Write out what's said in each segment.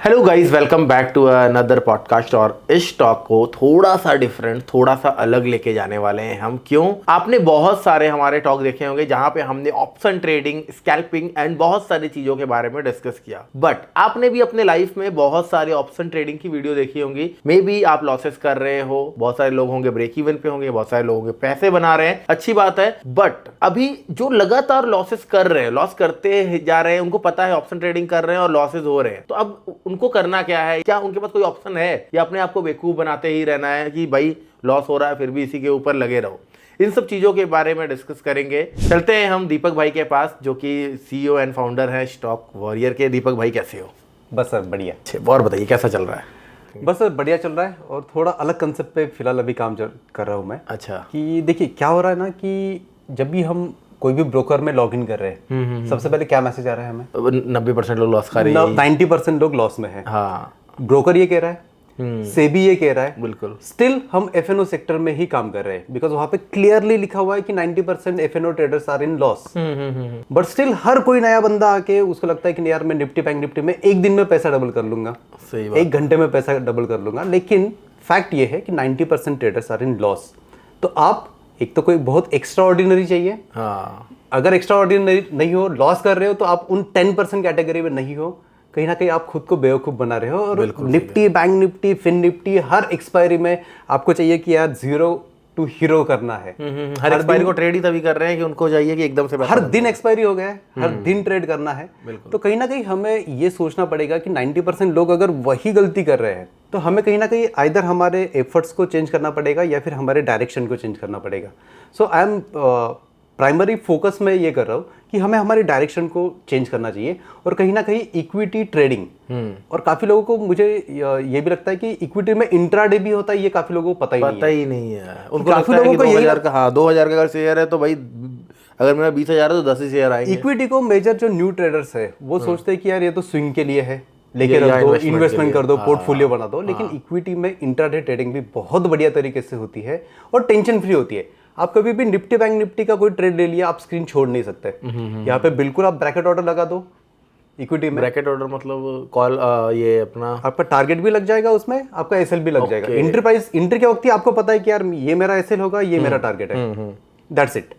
Hello guys, welcome back to another podcast. और इस talk को थोड़ा सा डिफरेंट, थोड़ा सा अलग लेके जाने वाले हैं हम। क्यों? आपने बहुत सारे हमारे टॉक देखे होंगे जहां पे हमने ऑप्शन ट्रेडिंग, स्कैल्पिंग एंड बहुत सारी चीजों के बारे में डिस्कस किया। बट आपने भी अपने लाइफ में बहुत सारे ऑप्शन ट्रेडिंग की वीडियो देखी होंगी। मे बी आप लॉसेस कर रहे हो, बहुत सारे लोग होंगे ब्रेक इवन पे होंगे, बहुत सारे लोग होंगे पैसे बना रहे हैं, अच्छी बात है। बट अभी जो लगातार लॉसेस कर रहे हैं, लॉस करते जा रहे हैं, उनको पता है ऑप्शन ट्रेडिंग कर रहे हैं और लॉसेस हो रहे हैं, तो अब उनको करना क्या है? क्या उनके पास कोई ऑप्शन है या अपने आप को बेवकूफ बनाते ही रहना है कि भाई लॉस हो रहा है फिर भी इसी के ऊपर लगे रहो? इन सब चीजों के बारे में डिस्कस करेंगे। चलते हैं हम दीपक भाई के पास, जो कि सीईओ एंड फाउंडर हैं स्टॉक वॉरियर के। दीपक भाई कैसे हो? बस सर बढ़िया। और बताइए कैसा चल रहा है? बस सर बढ़िया चल रहा है और थोड़ा अलग कंसेप्ट पे फिलहाल अभी काम कर रहा हूँ मैं। अच्छा। कि देखिए क्या हो रहा है ना, कि जब भी हम कोई भी ब्रोकर में लॉग इन कर रहे हैं, सबसे पहले क्या मैसेज आ रहा है हमें? 90% लोग लॉस खा रहे हैं। 90% लोग लॉस में है। हाँ, ब्रोकर ये कह रहा है, सेबी ये कह रहा है, बिल्कुल। स्टिल हम एफएनओ सेक्टर में ही काम कर रहे हैं बिकॉज वहां पे क्लियरली लिखा हुआ है कि 90% FNO traders are in loss. But still हर कोई नया बंदा आके उसको लगता है कि यार मैं निफ्टी बैंक निफ्टी में एक दिन में पैसा डबल कर लूंगा, सही बात। एक घंटे में पैसा डबल कर लूंगा। लेकिन फैक्ट ये है कि 90% ट्रेडर्स आर इन लॉस। तो आप एक तो कोई बहुत एक्स्ट्रा ऑर्डिनरी चाहिए। हाँ, अगर एक्स्ट्रा ऑर्डिनरी नहीं हो, लॉस कर रहे हो, तो आप उन 10% कैटेगरी में नहीं हो। कहीं ना कहीं आप खुद को बेवकूफ बना रहे हो। और Nifty bank Nifty Fin Nifty हर एक्सपायरी में आपको चाहिए कि यार 0 to हीरो करना है। हर एक्सपायरी को ट्रेड ही तभी कर रहे हैं कि उनको चाहिए कि एकदम से हर दिन एक्सपायरी हो गया है, हर दिन ट्रेड करना है। तो कहीं ना कहीं हमें ये सोचना पड़ेगा कि 90% लोग अगर वही गलती कर रहे हैं तो हमें कहीं ना कहीं आइदर हमारे एफर्ट्स को चेंज करना पड़ेगा या फिर हमारे डायरेक्शन को चेंज करना पड़ेगा। सो आई एम प्राइमरी फोकस में ये कर रहा हूँ कि हमें हमारी डायरेक्शन को चेंज करना चाहिए। और कहीं ना कहीं इक्विटी ट्रेडिंग, और काफी लोगों को मुझे ये भी लगता है कि इक्विटी में इंट्राडे भी होता है, ये काफी लोगों को पता ही नहीं है। उनको काफी लोगों को 2000 का, हाँ 2000 का अगर शेयर है तो भाई अगर मेरा 20,000 है तो 10 ही शेयर आएंगे। इक्विटी को मेजर जो न्यू ट्रेडर्स है वो सोचते हैं कि यार ये तो स्विंग के लिए है, लेके रख दो, इन्वेस्टमेंट कर दो, पोर्टफोलियो बना दो। लेकिन इक्विटी में इंट्राडे ट्रेडिंग भी बहुत बढ़िया तरीके से होती है और टेंशन फ्री होती है। आप कभी भी निफ्टी बैंक निफ्टी का कोई ट्रेड ले लिया, आप स्क्रीन छोड़ नहीं सकते। यहाँ पे बिल्कुल आप ब्रैकेट ऑर्डर लगा दो इक्विटी में। ब्रैकेट ऑर्डर मतलब कॉल, ये अपना आपका टारगेट भी लग जाएगा, उसमें आपका एसएल भी लग जाएगा। एंट्री प्राइस एंट्री के वक्त ही आपको पता है कि यार ये मेरा एसएल होगा, ये मेरा टारगेट है, दैट्स इट।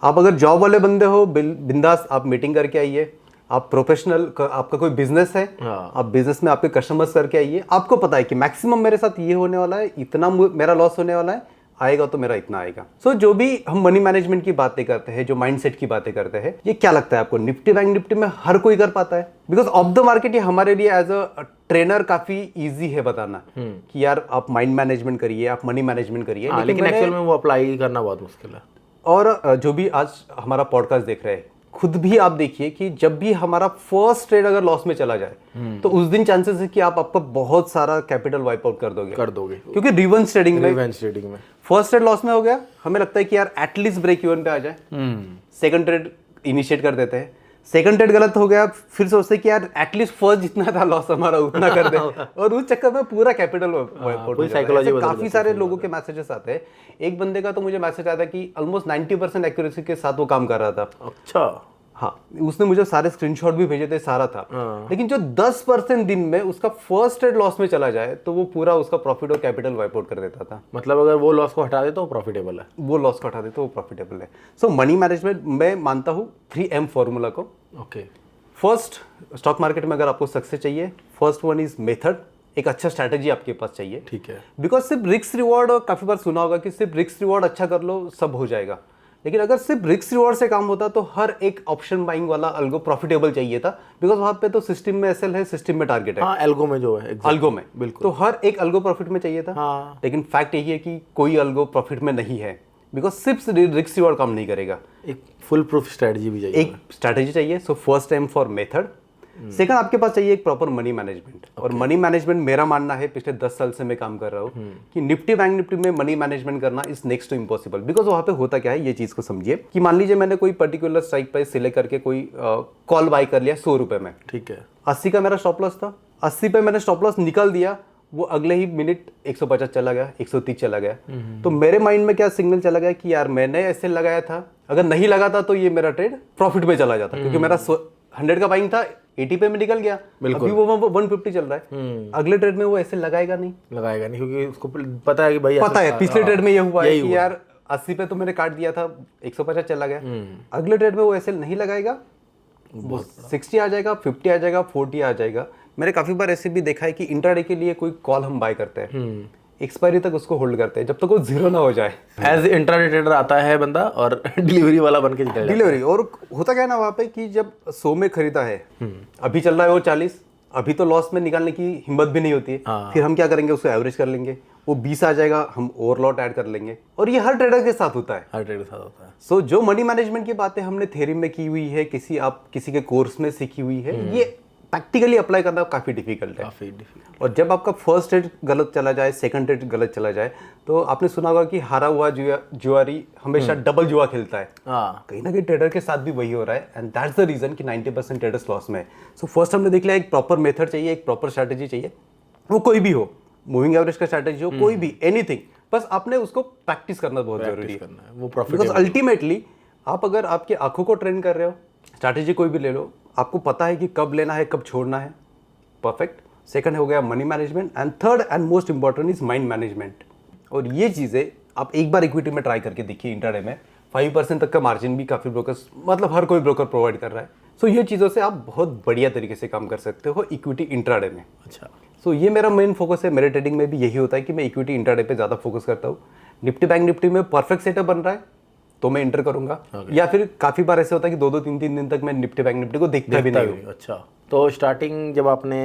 आप अगर जॉब वाले बंदे हो, बिंदास आप मीटिंग करके आइए। आप प्रोफेशनल, आपका कोई बिजनेस है, आप बिजनेस में आपके कस्टमर्स करके आइए। आपको पता है कि मैक्सिमम मेरे साथ ये होने वाला है, इतना मेरा लॉस होने वाला है, आएगा तो मेरा इतना आएगा। सो जो भी हम मनी मैनेजमेंट की बातें करते हैं, जो माइंडसेट की बातें करते हैं, ये क्या लगता है आपको निफ्टी बैंक निफ्टी में हर कोई कर पाता है? बिकॉज ऑफ द मार्केट ये हमारे लिए एज अ ट्रेनर काफी इजी है बताना कि यार आप माइंड मैनेजमेंट करिए, आप मनी मैनेजमेंट करिए। लेकिन एक्चुअल में वो अप्लाई करना बहुत मुश्किल है। और जो भी आज हमारा पॉडकास्ट देख रहे हैं, खुद भी आप देखिए कि जब भी हमारा फर्स्ट ट्रेड अगर लॉस में चला जाए तो उस दिन चांसेस है कि आप आपका बहुत सारा कैपिटल वाइप आउट कर दोगे। क्योंकि रिवर्स ट्रेडिंग में फर्स्ट ट्रेड लॉस में हो गया, हमें लगता है कि यार एटलीस्ट ब्रेक इवन पे आ जाए, सेकंड ट्रेड इनिशिएट कर देते हैं। सेकंड ट्रेड गलत हो गया, फिर सोचते हैं कि यार एटलीस्ट फर्स्ट जितना था लॉस हमारा उतना कर दे और उस चक्कर में पूरा कैपिटल काफी सारे लोगों के मैसेजेस आते हैं। एक बंदे का तो मुझे मैसेज आया था कि ऑलमोस्ट 90% एक्यूरेसी के साथ वो काम कर रहा था। अच्छा। हाँ, उसने मुझे सारे स्क्रीनशॉट भी भेजे थे, सारा था। लेकिन जो 10% दिन में उसका फर्स्ट ट्रेड लॉस में चला जाए तो वो पूरा उसका प्रॉफिट और कैपिटल वाइप आउट कर देता था। मतलब अगर वो लॉस को हटा दे तो प्रॉफिटेबल है, वो लॉस को हटा दे तो वो प्रॉफिटेबल है। सो मनी मैनेजमेंट मैं मानता हूँ 3M फॉर्मूला को। ओके। फर्स्ट, स्टॉक मार्केट में अगर आपको सक्सेस चाहिए, फर्स्ट वन इज मेथड। एक अच्छा स्ट्रैटेजी आपके पास चाहिए, ठीक है। बिकॉज सिर्फ रिस्क रिवॉर्ड, काफी बार सुना होगा कि सिर्फ रिस्क रिवॉर्ड अच्छा कर लो सब हो जाएगा। लेकिन अगर सिर्फ रिस्क रिवॉर्ड से काम होता तो हर एक ऑप्शन बाइंग वाला अल्गो प्रॉफिटेबल चाहिए था। बिकॉज वहां पे तो सिस्टम में एसएल है, सिस्टम में टारगेट है। हाँ, एल्गो में जो है, अल्गो में बिल्कुल। तो हर एक अल्गो प्रॉफिट में चाहिए था। हाँ। लेकिन फैक्ट यही है कि कोई अल्गो प्रॉफिट में नहीं है, बिकॉज सिर्फ रिस्क रिवॉर्ड काम नहीं करेगा। एक फुल प्रूफ स्ट्रेटजी भी चाहिए, एक स्ट्रैटेजी चाहिए। So first time for method. Second, आपके पास चाहिए एक प्रॉपर मनी मैनेजमेंट। और मनी मैनेजमेंट मेरा मानना है, पिछले 10 साल से मैं काम कर रहा हूँ कि निफ्टी बैंक निफ्टी में मनी मैनेजमेंट करना is next to impossible. Because वहां पे होता क्या है, ये चीज को समझिए कि मान लीजिए मैंने कोई पर्टिकुलर स्ट्राइक प्राइस सिलेक्ट करके कोई कॉल बाय कर लिया 100 रुपए में, ठीक है। 80 का मेरा स्टॉप लॉस था, 80 पे मैंने स्टॉप लॉस निकाल दिया, वो अगले ही मिनट 150 चला गया, 130 चला गया। तो मेरे माइंड में क्या सिग्नल चला गया कि यार मैंने ऐसे लगाया था, अगर नहीं लगा था तो ये मेरा ट्रेड प्रॉफिट में चला जाता, क्योंकि मेरा 100 का बाइंग था, 80 पे में निकल गया, अभी वो 150 चल रहा है, अगले ट्रेड में वो ऐसे लगाएगा नहीं क्योंकि उसको पता है कि भाई पता है पिछले ट्रेड में ये हुआ है कि यार 80 पे तो मैंने काट दिया था, 150 चला गया, अगले ट्रेड में वो ऐसे नहीं लगाएगा, वो 60 आ जाएगा, 50 आ जाएगा, 40 आ जाएगा। मैंने काफी बार ऐसे भी देखा है कि इंट्राडे के लिए कोई कॉल हम बाय करते हैं, एक्सपायरी तक उसको होल्ड करते हैं जब तक वो जीरो ना हो जाए। एज इंट्राडे ट्रेडर आता है बंदा और डिलीवरी वाला बन के निकल जाता है। डिलीवरी, और होता क्या है ना वहाँ पे कि जब 100 में खरीदा है, अभी चल रहा है वो 40, अभी तो लॉस में निकालने की हिम्मत भी नहीं होती है, फिर हम क्या करेंगे, उसको एवरेज कर लेंगे, वो 20 आ जाएगा, हम ओवरलॉट ऐड कर लेंगे, और ये हर ट्रेडर के साथ होता है, सो जो मनी मैनेजमेंट की बातें हमने थ्योरी में की हुई है, किसी के कोर्स में सीखी हुई है, ये प्रैक्टिकली अप्लाई करना काफी डिफिकल्ट है। और जब आपका फर्स्ट ट्रेड गलत चला जाए, सेकंड ट्रेड गलत चला जाए, तो आपने सुना होगा कि हारा हुआ जुआरी हमेशा डबल जुआ खेलता है। कहीं ना कहीं ट्रेडर के साथ भी वही हो रहा है, एंड दैट्स द रीजन कि 90% ट्रेडर्स लॉस में है। सो फर्स्ट हमने देख लिया, एक प्रॉपर मेथड चाहिए, एक प्रॉपर स्ट्रैटेजी चाहिए, वो कोई भी हो, मूविंग एवरेज का स्ट्रैटेजी हो, कोई भी, एनीथिंग, बस आपने उसको प्रैक्टिस करना बहुत जरूरी है। बिकॉज अल्टीमेटली आप अगर आपकी आंखों को ट्रेन कर रहे हो, स्ट्रैटेजी कोई भी ले लो, आपको पता है कि कब लेना है, कब छोड़ना है, परफेक्ट। सेकंड हो गया money management, and third and most important is mind management. और ये चीज़ें आप एक बार इक्विटी में ट्राई करके देखिए, इंट्राडे में 5% तक का मार्जिन भी काफ़ी ब्रोकर्स, मतलब हर कोई ब्रोकर प्रोवाइड कर रहा है। सो ये चीज़ों से आप बहुत बढ़िया तरीके से काम कर सकते हो इक्विटी इंट्राडे में। अच्छा, सो ये मेरा मेन फोकस है, मेरे ट्रेडिंग में भी यही होता है कि मैं इक्विटी इंट्राडे पे ज़्यादा फोकस करता हूँ। निफ्टी बैंक निफ्टी में परफेक्ट सेटअप बन रहा है तो मैं इंटर करूंगा, या फिर काफी बार ऐसे होता है कि 2-2 3-3 दिन तक मैं निफ्टी बैंक निफ्टी को देखता भी नहीं हूं। अच्छा, तो स्टार्टिंग जब आपने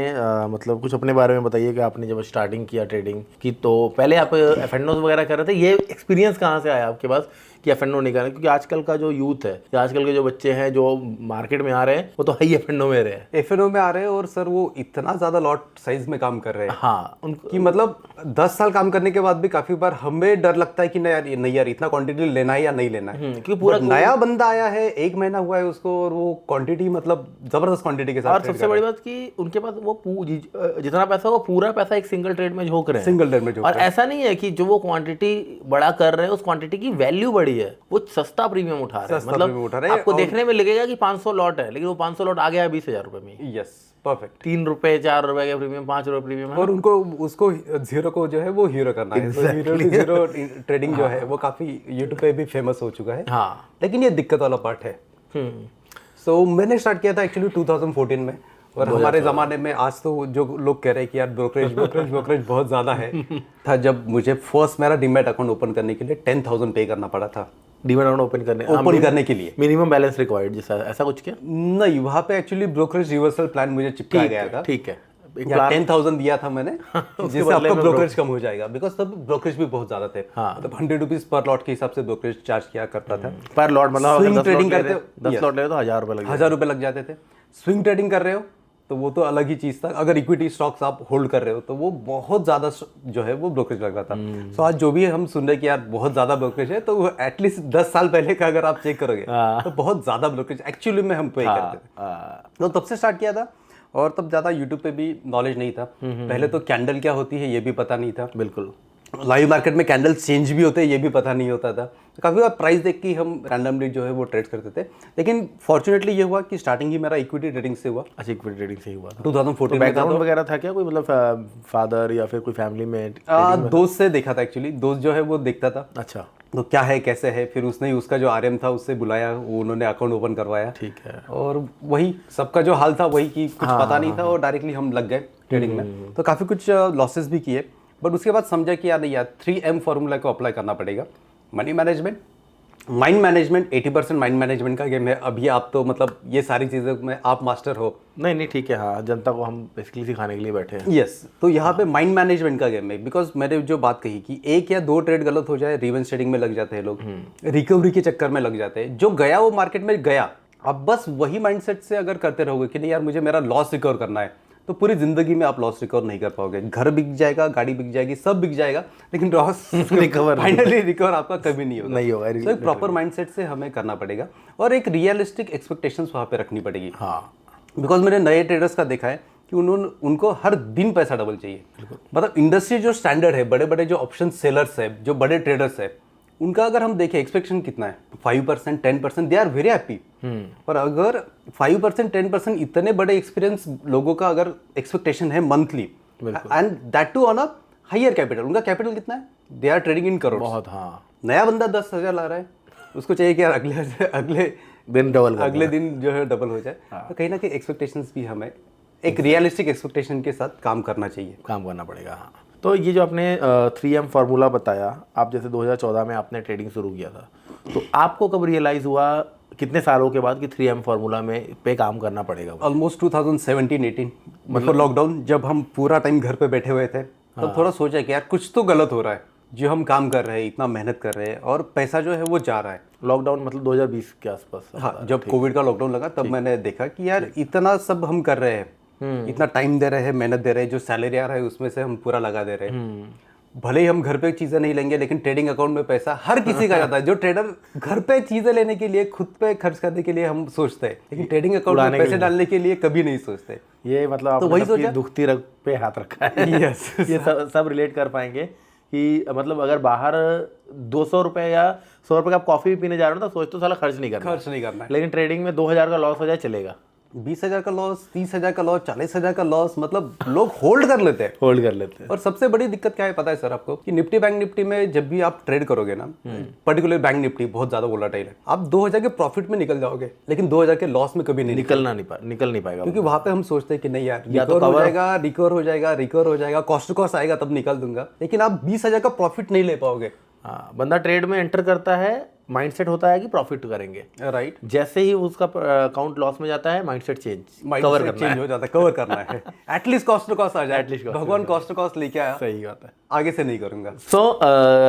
मतलब कुछ अपने बारे में बताइए कि आपने जब स्टार्टिंग किया ट्रेडिंग की, तो पहले आप F&Os वगैरह कर रहे थे, ये एक्सपीरियंस कहाँ से आया आपके पास कि F&O निकालें? क्योंकि आजकल का जो यूथ है या आजकल के जो बच्चे हैं जो मार्केट में आ रहे हैं, वो तो हाई F&O में रहे हैं, F&O में आ रहे हैं, और सर वो इतना ज़्यादा लॉट साइज में काम कर रहे हैं, हाँ, उनको कि मतलब 10 साल काम करने के बाद भी काफ़ी बार हमें डर लगता है कि नहीं यार इतना क्वांटिटी लेना है या नहीं लेना है, क्योंकि पूरा नया बंदा आया है, 1 महीना हुआ है उसको, और वो क्वांटिटी मतलब ज़बरदस्त क्वांटिटी के साथ। और सबसे बड़ी बात कि उनके पास वो जितना पैसा, वो पूरा पैसा एक सिंगल ट्रेड में झोंक रहे हैं, सिंगल ट्रेड में झोंक। और ऐसा नहीं है कि जो वो क्वांटिटी बड़ा कर रहे हैं उस क्वांटिटी की वैल्यू बड़ी है, वो सस्ता प्रीमियम उठा रहे हैं। मतलब आपको देखने में लगेगा कि 500 लॉट है, लेकिन वो 500 लॉट आ गया है 20,000 रुपए में। Yes, perfect. 3 रुपए 4 रुपए का प्रीमियम, 5 रुपए प्रीमियम है, और उनको उसको जीरो को जो है वो हीरो करना है। जीरो ट्रेडिंग जो है वो काफी यूट्यूब पे भी फेमस हो चुका है, हाँ, लेकिन ये दिक्कत वाला पार्ट है। सो मैंने स्टार्ट किया था एक्चुअली 2014 में, और हमारे ज़माने में, आज तो जो लोग कह रहे हैं कि यार ब्रोकरेज बहुत ज़्यादा है, था जब मुझे फर्स्ट मेरा डीमैट अकाउंट ओपन करने के लिए 10,000 पे करना पड़ा था। डीमैट अकाउंट ओपन करने के लिए मिनिमम बैलेंस रिक्वायर्ड, जैसा ऐसा कुछ क्या? नहीं, वहाँ पे एक्चुअली ब्रोकरेज रिवर्सल प्लान मुझे चिपकाया गया था। ठीक है, 10,000 दिया था मैंने, जिससे आपका ब्रोकरेज कम हो जाएगा, बिकॉज तब ब्रोकरेज भी बहुत ज्यादा थे। मतलब 100 रुपीज पर लॉट के हिसाब से ब्रोकरेज चार्ज किया करता था पर लॉट। मतलब स्विंग ट्रेडिंग करते हो, 10 लॉट ले तो 1,000 रुपए लग 1,000 रुपए लग जाते थे। स्विंग ट्रेडिंग कर रहे हो तो वो तो अलग ही चीज था। अगर इक्विटी स्टॉक्स आप होल्ड कर रहे हो तो वो बहुत ज्यादा जो है वो ब्रोकरेज लग रहा था। सो आज जो भी हम सुन रहे हैं कि यार बहुत ज्यादा ब्रोकरेज है, तो एटलीस्ट 10 साल पहले का अगर आप चेक करोगे तो बहुत ज्यादा ब्रोकरेज एक्चुअली में हम पे करते थे। तो तब से स्टार्ट किया था, और तब ज़्यादा यूट्यूब पे भी नॉलेज नहीं था। पहले तो कैंडल क्या होती है ये भी पता नहीं था। बिल्कुल, लाइव मार्केट में कैंडल चेंज भी होते हैं ये भी पता नहीं होता था। तो काफ़ी बार प्राइस देख के हम रैंडमली जो है वो ट्रेड करते थे। लेकिन फॉर्चुनेटली ये हुआ कि स्टार्टिंग ही मेरा इक्विटी ट्रेडिंग से हुआ। अच्छा, इक्विटी ट्रेडिंग से ही हुआ था। 2014 बैकग्राउंड वगैरह था क्या कोई, मतलब फादर या फिर कोई फैमिली में? दोस्त से देखा था एक्चुअली, दोस्त जो है वो देखता था। अच्छा, तो क्या है कैसे है, फिर उसने उसका जो आरएम था उससे बुलाया, वो उन्होंने अकाउंट ओपन करवाया। ठीक है। और वही सबका जो हाल था वही कि कुछ पता नहीं था और डायरेक्टली हम लग गए ट्रेडिंग में। तो काफ़ी कुछ लॉसेस भी किए, बट उसके बाद समझा कि यार नहीं यार 3M फॉर्मूला को अप्लाई करना पड़ेगा। Money management, mind management, 80% mind management का गेम है। अभी आप तो मतलब ये सारी चीज़ें में आप मास्टर हो। नहीं ठीक है, हाँ, जनता को हम बेसिकली सिखाने के लिए बैठे हैं। यस, तो यहाँ पे माइंड मैनेजमेंट का गेम है। बिकॉज मैंने जो बात कही कि 1 या 2 ट्रेड गलत हो जाए, रिवेंज ट्रेडिंग में लग जाते हैं लोग, रिकवरी के चक्कर में लग जाते हैं। जो गया वो मार्केट में गया, अब बस वही माइंडसेट से अगर करते रहोगे कि नहीं यार मुझे मेरा लॉस रिकवर करना है, तो पूरी जिंदगी में आप लॉस रिकवर नहीं कर पाओगे। घर बिक जाएगा, गाड़ी बिक जाएगी, सब बिक जाएगा, लेकिन लॉस रिकवर फाइनली रिकवर आपका कभी नहीं होगा। तो एक प्रॉपर माइंडसेट से हमें करना पड़ेगा और एक रियलिस्टिक एक्सपेक्टेशंस वहाँ पे रखनी पड़ेगी। हाँ, बिकॉज मैंने नए ट्रेडर्स का देखा है कि उनको हर दिन पैसा डबल चाहिए। मतलब इंडस्ट्री जो स्टैंडर्ड है, बड़े बड़े जो ऑप्शन सेलर्स है, जो बड़े ट्रेडर्स है, उनका अगर हम देखें एक्सपेक्टेशन कितना है 5%, 10%, दे आर वेरी हैप्पी। पर अगर 5%, 10% इतने बड़े एक्सपीरियंस लोगों का अगर एक्सपेक्टेशन है monthly, and that too on a higher capital, उनका कैपिटल कितना है, they are trading in crore. बहुत, हाँ। नया बंदा 10,000 ला रहा है, उसको चाहिए कि यार अगले दिन जो है डबल हो जाए। तो कहीं ना कहीं एक्सपेक्टेशंस भी हमें एक रियलिस्टिक एक्सपेक्टेशन के साथ काम करना चाहिए, काम करना पड़ेगा। हाँ, तो ये जो आपने 3M फार्मूला बताया, आप जैसे 2014 में आपने ट्रेडिंग शुरू किया था, तो आपको कब रियलाइज़ हुआ, कितने सालों के बाद, कि 3M फार्मूला में पे काम करना पड़ेगा? ऑलमोस्ट 2017-18 मतलब लॉकडाउन, जब हम पूरा टाइम घर पे बैठे हुए थे, तब थोड़ा सोचा कि यार कुछ तो गलत हो रहा है, जो हम काम कर रहे हैं, इतना मेहनत कर रहे हैं और पैसा जो है वो जा रहा है। लॉकडाउन मतलब 2020 के आसपास? हाँ, जब कोविड का लॉकडाउन लगा तब मैंने देखा कि यार इतना सब हम कर रहे हैं, इतना टाइम दे रहे हैं, मेहनत दे रहे हैं, जो सैलरी आ रहा है उसमें से हम पूरा लगा दे रहे हैं। भले ही हम घर पे चीजें नहीं लेंगे, लेकिन ट्रेडिंग अकाउंट में पैसा हर किसी का जाता है। जो ट्रेडर घर पे चीजें लेने के लिए, खुद पे खर्च करने के लिए हम सोचते हैं, लेकिन ट्रेडिंग अकाउंट में पैसे डालने के लिए कभी नहीं सोचते। ये मतलब आपने वही सोचा, दुखती रग पे हाथ रखा है। यस, ये सब रिलेट कर पाएंगे कि मतलब अगर बाहर 200 रुपये या 100 रुपये का आप कॉफी भी पीने जा रहे हो तो सोच तो साला खर्च नहीं करना है। लेकिन ट्रेडिंग में 2000 का लॉस हो जाए चलेगा, 20,000 का लॉस, 30,000 का लॉस, 40,000 का लॉस, मतलब लोग होल्ड कर लेते हैं। और सबसे बड़ी दिक्कत क्या है पता है सर आपको, कि निफ्टी बैंक निफ्टी में जब भी आप ट्रेड करोगे ना, पर्टिकुलर बैंक निफ्टी बहुत ज्यादा वोलेटाइल है, आप 2,000 के प्रॉफिट में निकल जाओगे, लेकिन 2,000 के लॉस में कभी नहीं निकल नहीं पाएगा, क्योंकि वहां पे हम सोचते हैं कि नहीं यार रिकवर हो जाएगा, कॉस्ट टू कॉस्ट आएगा तब निकल दूंगा, लेकिन आप 20,000 का प्रॉफिट नहीं ले पाओगे। हाँ, बंदा ट्रेड में एंटर करता है, माइंडसेट होता है कि प्रॉफिट करेंगे, राइट। जैसे ही उसका अकाउंट लॉस में जाता है, माइंडसेट चेंज हो जाता है, कवर करना है। एटलीस्ट कॉस्ट टू कॉस्ट आ जाए, भगवान कॉस्ट टू कॉस्ट लेके आया, सही बात है, आगे से नहीं करूंगा।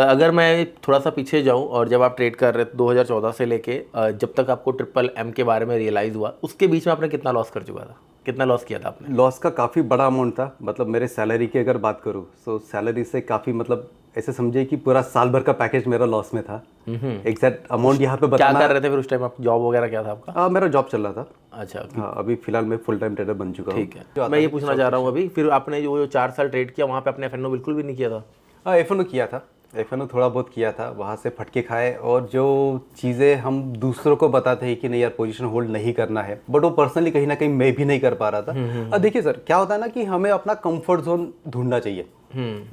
अगर मैं थोड़ा सा पीछे जाऊं, और जब आप ट्रेड कर रहे थे 2014 से लेके जब तक आपको ट्रिपल M के बारे में रियलाइज हुआ, उसके बीच में आपने कितना लॉस कर चुका था, कितना लॉस किया था आपने? लॉस का काफ़ी बड़ा अमाउंट था, मतलब मेरे सैलरी की अगर बात करूँ तो सैलरी से काफ़ी, मतलब ऐसे समझिए कि पूरा साल भर का पैकेज मेरा लॉस में था। एग्जैक्ट अमाउंट यहाँ पे बताना। क्या कर रहे थे फिर उस टाइम आप, जॉब वगैरह क्या था आपका? मेरा जॉब चल रहा था। अच्छा, हाँ, अभी फिलहाल मैं फुल टाइम ट्रेडर बन चुका हूँ। ठीक है, मैं ये पूछना चाह रहा हूँ अभी, फिर आपने जो 4 साल ट्रेड किया, वहाँ पे आपने FNO बिल्कुल भी नहीं किया था? हाँ, FNO किया था, FNO थोड़ा बहुत किया था, वहाँ से फटके खाए, और जो चीज़ें हम दूसरों को बताते हैं कि नहीं यार पोजीशन होल्ड नहीं करना है, बट वो पर्सनली कहीं ना कहीं मैं भी नहीं कर पा रहा था। अब देखिए सर, क्या होता है ना कि हमें अपना कंफर्ट जोन ढूंढना चाहिए।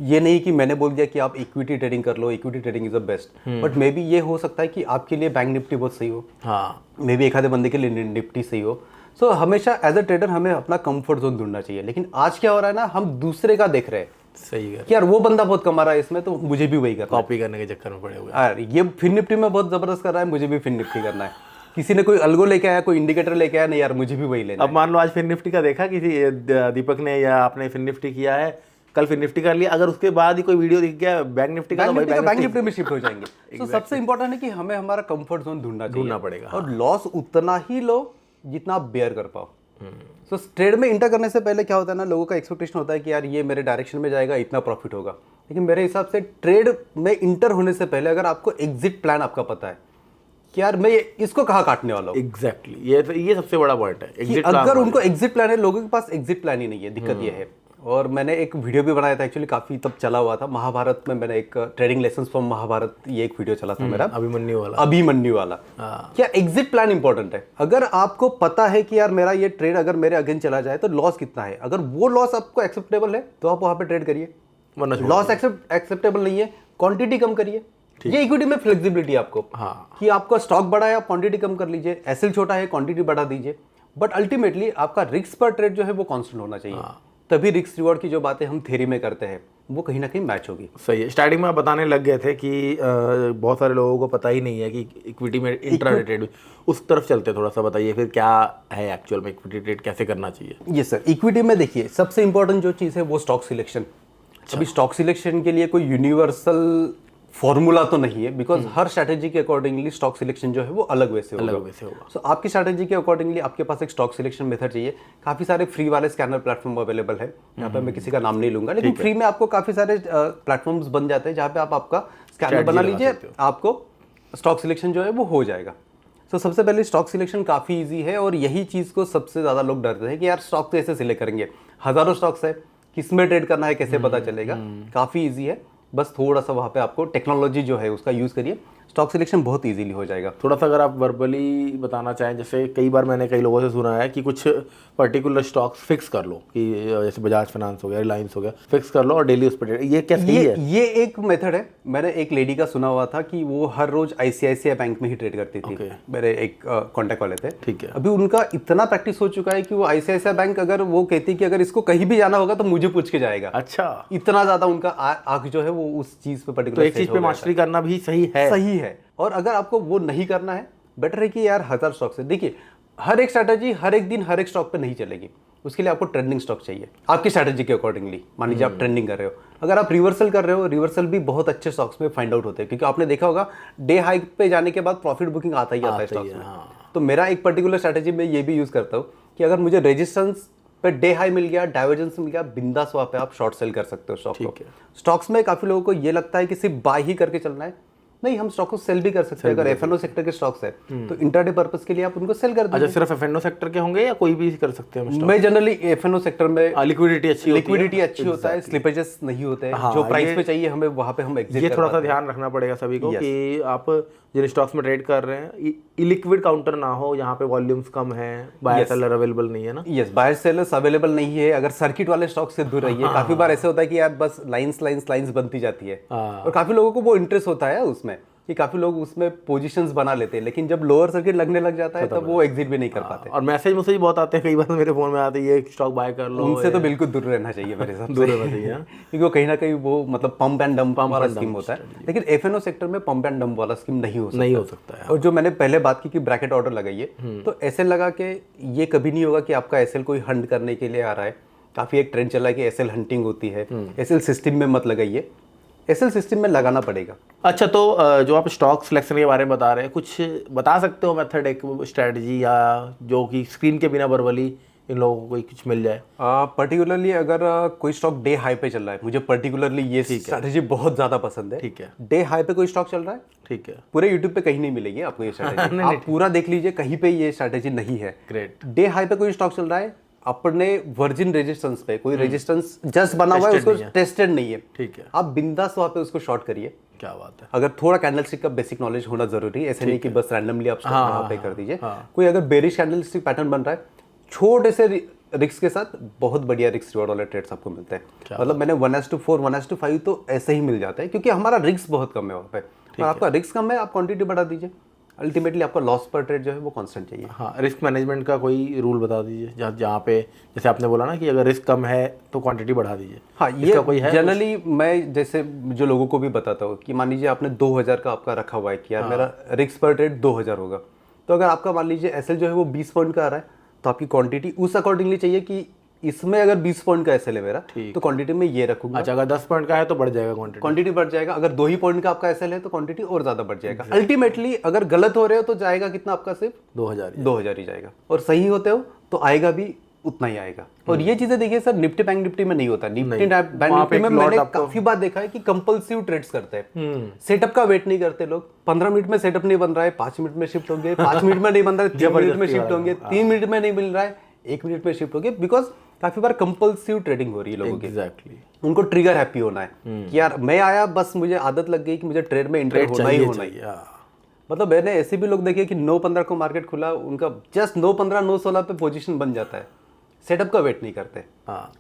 ये नहीं कि मैंने बोल दिया कि आप इक्विटी ट्रेडिंग कर लो, equity trading is the best, but maybe ये हो सकता है कि आपके लिए बैंक निफ्टी बहुत सही हो, हाँ, मे बी एक आधे बंदे के लिए निफ्टी सही हो। सो हमेशा एज अ ट्रेडर हमें अपना कंफर्ट जोन ढूंढना चाहिए। लेकिन आज क्या हो रहा है ना, हम दूसरे का देख रहे हैं, सही है कि यार वो बंदा बहुत कमा रहा है इसमें, तो मुझे भी वही करना, कॉपी करने के चक्कर में पड़े हुए। यार ये फिर निफ्टी में बहुत जबरदस्त कर रहा है, मुझे भी फिर निफ्टी करना है। किसी ने कोई अल्गो लेके आया, कोई इंडिकेटर लेके आया, नहीं यार मुझे भी वही लेना। अब मान लो आज फिर निफ्टी का देखा किसी दीपक ने या आपने फिर निफ्टी किया है, कल फिर निफ्टी कर लिया, अगर उसके बाद ही कोई वीडियो दिख गया बैंक निफ्टी का, तो बैंक निफ्टी में शिफ्ट हो जाएंगे। तो सबसे इंपॉर्टेंट है कि हमें हमारा कंफर्ट जोन ढूंढना पड़ेगा, और लॉस उतना ही लो जितना आप बेयर कर पाओ। सो ट्रेड में इंटर करने से पहले क्या होता है ना, लोगों का एक्सपेक्टेशन होता है कि यार ये मेरे डायरेक्शन में जाएगा, इतना प्रॉफिट होगा। लेकिन मेरे हिसाब से ट्रेड में इंटर होने से पहले अगर आपको एग्जिट प्लान आपका पता है कि यार मैं इसको कहाँ काटने वाला हूँ, एग्जैक्टली, ये सबसे बड़ा पॉइंट है, एग्जिट प्लान। अगर उनको एग्जिट प्लान है, लोगों के पास एग्जिट प्लान ही नहीं है, दिक्कत ये है। और मैंने एक वीडियो भी बनाया था, एक्चुअली काफी तब चला हुआ था, महाभारत में मैंने एक ट्रेडिंग लेसन्स फ्रॉम महाभारत, ये एक वीडियो चला था मेरा, अभिमन्यु वाला। क्या एग्जिट प्लान इंपॉर्टेंट है? अगर आपको पता है कि यार मेरा ये ट्रेड अगर मेरे अगेंस्ट चला जाए तो लॉस कितना है, अगर वो लॉस आपको एक्सेप्टेबल है तो आप वहां पे ट्रेड करिए, लॉस एक्सेप्टेबल नहीं है क्वांटिटी कम करिए। ये इक्विटी में फ्लेक्सिबिलिटी आपको, कि आपका स्टॉक बड़ा है आप क्वांटिटी कम कर लीजिए, एसएल छोटा है क्वांटिटी बढ़ा दीजिए, बट अल्टीमेटली आपका रिस्क पर ट्रेड जो है वो कांस्टेंट होना चाहिए। तभी रिस्क रिवॉर्ड की जो बातें हम थ्योरी में करते हैं वो कहीं ना कहीं मैच होगी। सही है। स्टार्टिंग में आप बताने लग गए थे कि बहुत सारे लोगों को पता ही नहीं है कि इक्विटी में इंट्राडे ट्रेड, उस तरफ चलते थोड़ा सा बताइए फिर क्या है एक्चुअल में इक्विटी ट्रेड कैसे करना चाहिए? ये सर, इक्विटी में देखिए सबसे इंपॉर्टेंट जो चीज़ है वो स्टॉक सिलेक्शन। अभी स्टॉक सिलेक्शन के लिए कोई यूनिवर्सल फॉर्मूला तो नहीं है, बिकॉज हर स्ट्रैटेजी के अकॉर्डिंगली स्टॉक सिलेक्शन जो है वो अलग वे से होगा। सो आपकी स्ट्रैटेजी के अकॉर्डिंगली आपके पास एक स्टॉक सिलेक्शन मेथड चाहिए। काफी सारे फ्री वाले स्कैनर प्लेटफॉर्म अवेलेबल है, यहाँ पे मैं किसी का नाम नहीं लूंगा, लेकिन फ्री में आपको काफी सारे प्लेटफॉर्म्स बन जाते हैं जहाँ पे आप आपका स्कैनर बना लीजिए, आपको स्टॉक सिलेक्शन जो है वो हो जाएगा। तो सबसे पहले स्टॉक सिलेक्शन काफी ईजी है, और यही चीज को सबसे ज्यादा लोग डरते हैं कि यार स्टॉक कैसे सिलेक्ट करेंगे, हजारों स्टॉक्स है, किस में ट्रेड करना है कैसे पता चलेगा। काफी ईजी है, बस थोड़ा सा वहाँ पे आपको टेक्नोलॉजी जो है उसका यूज़ करिए, स्टॉक सिलेक्शन बहुत इजीली हो जाएगा। थोड़ा सा अगर आप वर्बली बताना चाहें, जैसे कई बार मैंने कई लोगों से सुना है कि कुछ पर्टिकुलर स्टॉक्स फिक्स कर लो, कि जैसे बजाज फाइनेंस हो गया, रिलायंस हो गया, फिक्स कर लो और डेली उस पर ट्रेड, ये क्या सही है? ये एक मेथड है। मैंने एक लेडी का सुना हुआ था कि वो हर रोज आईसीआईसीआई बैंक में ही ट्रेड करती थी। मेरे एक कॉन्टेक्ट वाले थे, ठीक है। अभी उनका इतना प्रैक्टिस हो चुका है कि वो आईसीआईसीआई बैंक अगर वो कहती कि अगर इसको कहीं भी जाना होगा तो मुझे पूछ के जाएगा। अच्छा, इतना ज्यादा उनका आंख जो है वो उस चीज पे पर्टिकुलर, तो एक चीज पे मास्टरी करना भी सही है। सही है। और अगर आपको वो नहीं करना है, बेटर है कि यार 1000 स्टॉक से देखिए, हर एक स्ट्रैटेजी हर एक दिन हर एक स्टॉक पे नहीं चलेगी। उसके लिए आपको ट्रेंडिंग स्टॉक चाहिए आपकी स्ट्रैटेजी के अकॉर्डिंगली। मान लीजिए आप ट्रेंडिंग कर रहे हो, अगर आप रिवर्सल कर रहे हो, रिवर्सल भी बहुत अच्छे स्टॉक्स में फाइंड आउट होते हैं, क्योंकि आपने देखा होगा डे हाई पे जाने के बाद प्रॉफिट बुकिंग आता ही आता है स्टॉक्स में। तो मेरा एक पर्टिकुलर स्ट्रैटेजी में ये भी यूज करता हूँ कि अगर मुझे रेजिस्टेंस पे डे हाई मिल गया, डाइवर्जेंस मिल गया, बिंदास वहाँ पे आप शॉर्ट सेल कर सकते हो स्टॉक को। स्टॉक्स में काफी लोगों को ये लगता है कि सिर्फ बाय ही करके चलना है, नहीं, हम स्टॉक को सेल भी कर सकते हैं। अगर एफएनओ सेक्टर के स्टॉक्स है तो इंट्राडे पर्पस के लिए आप उनको सेल कर दीजिए। अच्छा, सिर्फ एफएनओ सेक्टर के होंगे या कोई भी कर सकते हैं? मैं जनरली एफएनओ सेक्टर में लिक्विडिटी अच्छी होता है, स्लिपेजेस नहीं होते हैं। जो प्राइस पे चाहिए हमें वहां पे हम एग्जिट। ये थोड़ा सा ध्यान रखना पड़ेगा सभी को कि आप जिन स्टॉक्स में ट्रेड कर रहे हैं इलिक्विड काउंटर ना हो, यहाँ पे वॉल्यूम्स कम है, बायर सेलर अवेलेबल नहीं है ना। यस, बायर सेलर्स अवेलेबल नहीं है। अगर सर्किट वाले स्टॉक से दूर रहिए। काफी बार ऐसे होता है कि यार बस लाइंस बनती जाती है, और काफी लोगों को वो इंटरेस्ट होता है उसमें कि काफी लोग उसमें पोजीशंस बना लेते हैं, लेकिन जब लोअर सर्किट लगने लग जाता है तब वो एग्जिट भी नहीं कर पाते। और मैसेज बहुत आते हैं कई बार मेरे फोन में आते हैं, ये स्टॉक बाय कर लो। उनसे तो बिल्कुल दूर रहना चाहिए मेरे हिसाब से। दूर रहना चाहिए, क्योंकि वो कहीं ना कहीं वो मतलब पंप एंड डंप वाला स्कीम होता है। लेकिन एफएनओ सेक्टर में पंप एंड डंप वाला स्कीम नहीं हो सकता है। और जो मैंने पहले बात की कि ब्रैकेट ऑर्डर लगाइए, तो एसएल लगा के ये कभी नहीं होगा कि आपका एसएल कोई हंट करने के लिए आ रहा है। काफी एक ट्रेंड चला है कि एसएल हंटिंग होती है। एसएल सिस्टम में मत लगाइए, एसएल सिस्टम में लगाना पड़ेगा। अच्छा, तो जो आप स्टॉक सिलेक्शन के बारे में बता रहे हैं, कुछ बता सकते हो मेथड, एक स्ट्रेटजी, या जो कि स्क्रीन के बिना वर्बली इन लोगों को कुछ मिल जाए? पर्टिकुलरली अगर कोई स्टॉक डे हाई पे चल रहा है, मुझे पर्टिकुलरली ये स्ट्रेटजी बहुत ज्यादा पसंद है। ठीक है, डे हाई पे कोई स्टॉक चल रहा है, ठीक है, पूरे यूट्यूब पे कहीं नहीं मिलेगी आपको ये स्ट्रेटजी। आप पूरा देख लीजिए, कहीं पे ये स्ट्रेटजी नहीं है। ग्रेट। डे हाई पे कोई स्टॉक चल रहा है, अपने वर्जिन रेजिस्टेंस पे कोई रेजिस्टेंस जस्ट बना हुआ है, उसको टेस्टेड नहीं है, ठीक है, आप बिंदास वहाँ पे उसको शॉर्ट करिए। क्या बात है। अगर थोड़ा कैंडलस्टिक का बेसिक नॉलेज होना जरूरी है, ऐसे नहीं कि बस रैंडमली आप वहाँ पे कर दीजिए। कोई अगर बेरिश कैंडलस्टिक पैटर्न बन रहा है, छोटे से रिस्क के साथ बहुत बढ़िया रिस्क रिवॉर्ड वाले ट्रेड्स आपको मिलते हैं। मतलब मैंने 1:4 1:5 तो ऐसे ही मिल जाता है, क्योंकि हमारा रिस्क बहुत कम है वहाँ पे। और आपका रिस्क कम है, आप क्वांटिटी बढ़ा दीजिए, अल्टीमेटली आपका लॉस पर ट्रेड जो है वो कांस्टेंट चाहिए। हाँ, रिस्क मैनेजमेंट का कोई रूल बता दीजिए, जहाँ पे जैसे आपने बोला ना कि अगर रिस्क कम है तो क्वांटिटी बढ़ा दीजिए। हाँ, ये कोई है जनरली मैं जैसे जो लोगों को भी बताता हूँ कि मान लीजिए आपने 2000 का आपका रखा हुआ है कि यार मेरा रिस्क पर ट्रेड 2000 होगा, तो अगर आपका मान लीजिए एसएल जो है वो 20 पॉइंट का आ रहा है, तो आपकी क्वांटिटी उस अकॉर्डिंगली चाहिए कि इसमें अगर 20 पॉइंट का एसएल है मेरा, तो क्वांटिटी में ये रखूंगा। अच्छा, अगर 10 पॉइंट का है तो बढ़ जाएगा क्वांटिटी बढ़ जाएगा। अगर 2 ही पॉइंट का आपका एसएल है तो क्वांटिटी और ज्यादा बढ़ जाएगा। अल्टीमेटली अगर गलत हो रहे हो तो जाएगा कितना आपका, सिर्फ 2000 ही जाएगा, और सही होते हो तो आएगा भी उतना ही आएगा। और ये चीजें देखिए सर, निफ्टी बैंक निफ्टी में नहीं होता। निफ्टी बैंक निफ्टी में मैंने काफी बार देखा है कि कंपल्सिव ट्रेड्स करते हैं, सेटअप का वेट नहीं करते लोग। 15 मिनट में सेटअप नहीं बन रहा है, 5 मिनट में शिफ्ट होंगे, 5 मिनट में नहीं बन रहा है, 3 मिनट में शिफ्ट होंगे, 3 मिनट में नहीं मिल रहा है, 1 मिनट में शिफ्ट होंगे। बिकॉज काफी बार कंपल्सिव ट्रेडिंग हो रही है लोगों की। एग्जैक्टली, उनको ट्रिगर हैप्पी होना है कि यार मैं आया, बस मुझे आदत लग गई कि मुझे ट्रेड में इंटरेस्ट होना ही होना है। मतलब मैंने ऐसे भी लोग देखे कि 9:15 को मार्केट खुला, उनका जस्ट 9:15 9:16 पे पोजीशन बन जाता है, सेटअप का वेट नहीं करते।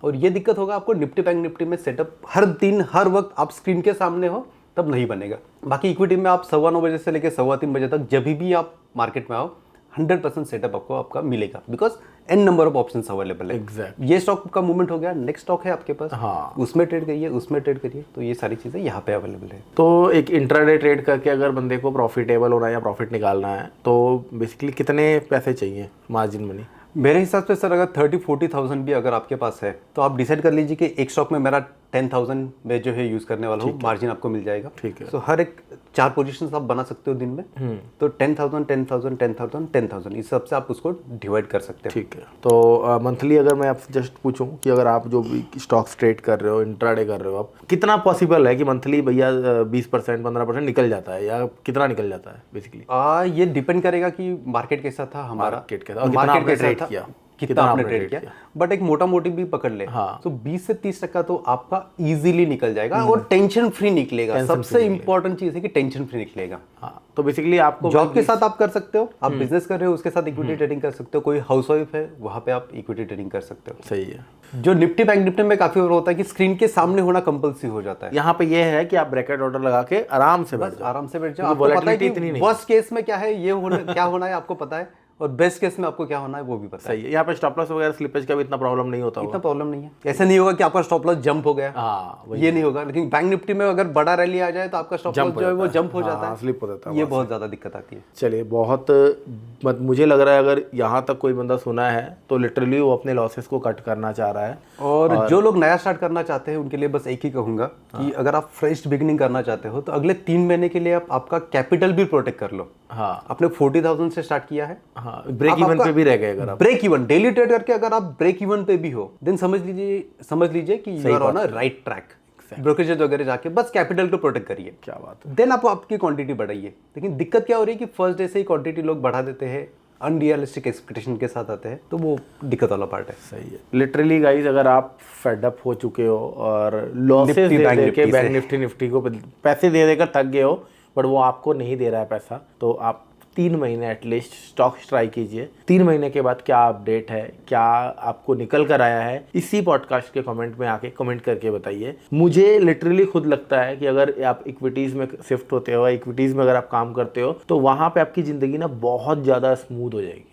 और ये दिक्कत होगा आपको निफ्टी बैंक निफ्टी में। सेटअप हर दिन हर वक्त आप स्क्रीन के सामने हो तब नहीं बनेगा। बाकी इक्विटी में आप 2:15 बजे से लेकर 3:15 बजे तक जब भी आप मार्केट में आओ, 100% सेटअप आपको आपका मिलेगा, because an number of options available है। Exactly. ये स्टॉक का मूवमेंट हो गया, नेक्स्ट स्टॉक है आपके पास, हाँ, उसमें ट्रेड करिए, उसमें ट्रेड करिए, तो ये सारी चीजें यहाँ पे अवेलेबल है। तो एक इंट्राडे ट्रेड करके अगर बंदे को प्रॉफिटेबल होना है या प्रॉफिट निकालना है, तो बेसिकली कितने पैसे चाहिए मार्जिन मनी? मेरे हिसाब से सर अगर 30-40,000 भी अगर आपके पास है तो आप डिसाइड कर लीजिए कि एक स्टॉक में मेरा 10,000 में जो है यूज करने वाला हूँ, मार्जिन आपको मिल जाएगा। ठीक है। तो हर एक 4 पोजीशंस आप बना सकते हो दिन में, तो 10,000 10,000 10,000 10,000 इस हिसाब से आप उसको डिवाइड कर सकते हो। ठीक है। तो मंथली अगर मैं आपसे जस्ट पूछूं कि अगर आप जो भी स्टॉक्स ट्रेड कर रहे हो, इंट्राडे कर रहे हो, आप कितना पॉसिबल है कि मंथली भैया 20% 15% निकल जाता है, या कितना निकल जाता है बेसिकली? ये डिपेंड करेगा कि मार्केट कैसा था हमारा, मार्केट कैसा, और कितना आपने ट्रेड किया। कितना आपने ट्रेड किया, बट एक मोटा मोटी भी पकड़ ले हाँ। तो 20 से 30% तो आपका इजीली निकल जाएगा और टेंशन फ्री निकलेगा। सबसे इंपॉर्टेंट चीज है कि टेंशन फ्री निकलेगा। हाँ, तो बेसिकली आपको जॉब के साथ आप कर सकते हो, आप बिजनेस कर रहे हो उसके साथ इक्विटी ट्रेडिंग कर सकते हो, कोई हाउस वाइफ है वहां पे आप इक्विटी ट्रेडिंग कर सकते हो। सही है। जो निफ्टी बैंक निफ्टी में काफी बार होता है कि स्क्रीन के सामने होना कंपल्सरी हो जाता है। यहाँ पे ये है कि आप ब्रैकेट ऑर्डर लगा के आराम से बैठ बस जाओ, आराम से बैठ जाओ, क्योंकि आपको पता है volatility इतनी कि नहीं वर्स्ट केस में क्या है, ये होना क्या होना है आपको पता है, और बेस्ट केस में आपको क्या होना है वो भी पता है। सही है। यहाँ पे स्टॉप लॉस वगैरह स्लिपेज का भी इतना प्रॉब्लम नहीं होता इतना प्रॉब्लम नहीं है। ऐसा नहीं होगा कि आपका स्टॉप लॉस जंप हो गया, हाँ ये नहीं होगा। लेकिन बैंक निफ्टी में अगर बड़ा रैली आ जाए तो आपका स्टॉप लॉस जो है वो जंप हो जाता है, स्लिप हो जाता है। ये बहुत ज्यादा दिक्कत आती है। चलिए, बहुत मुझे लग रहा है अगर यहाँ तक कोई बंदा सुना है तो लिटरली वो अपने लॉसेस को कट करना चाह रहा है। और जो लोग नया स्टार्ट करना चाहते हैं उनके लिए बस एक ही कहूंगा कि अगर आप फ्रेश बिगिनिंग करना चाहते हो तो अगले 3 महीने के लिए आप आपका कैपिटल भी प्रोटेक्ट कर लो। हाँ, आपने 40,000 से स्टार्ट किया है, हाँ, ब्रेक इवन पे भी रह गए अगर आप ब्रेक इवन डेली ट्रेड करके अगर आप ब्रेक इवन पे भी हो देन समझ लीजिए कि you are on a right track. Brokerage वगैरह जाके बस कैपिटल को प्रोटेक्ट करिए। क्या बात है। देन आप आपकी क्वांटिटी बढ़ाइए। लेकिन दिक्कत क्या हो रही है कि फर्स्ट डे से ही क्वांटिटी लोग बढ़ा देते हैं, अनरियलिस्टिक एक्सपेक्टेशन के साथ आते हैं, तो वो दिक्कत वाला पार्ट है। सही है। लिटरली गाइस, अगर आप फेड अप हो चुके हो और लॉसेस दे के बैंक निफ्टी को पैसे दे देकर थक गए हो, बट वो आपको नहीं दे रहा है पैसा, तो आप 3 महीने एटलीस्ट स्टॉक्स ट्राई कीजिए। 3 महीने के बाद क्या अपडेट है, क्या आपको निकल कर आया है, इसी पॉडकास्ट के कमेंट में आके कमेंट करके बताइए। मुझे लिटरली खुद लगता है कि अगर आप इक्विटीज़ में शिफ्ट होते हो, इक्विटीज़ में अगर आप काम करते हो, तो वहाँ पे आपकी ज़िंदगी ना बहुत ज़्यादा स्मूथ हो जाएगी,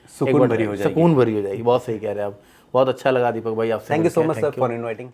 सुकून भरी हो जाएगी। सुकून भरी हो जाएगी। बहुत सही कह रहे हैं आप। बहुत अच्छा लगा दीपक भाई आपसे। Thank you so much sir for inviting.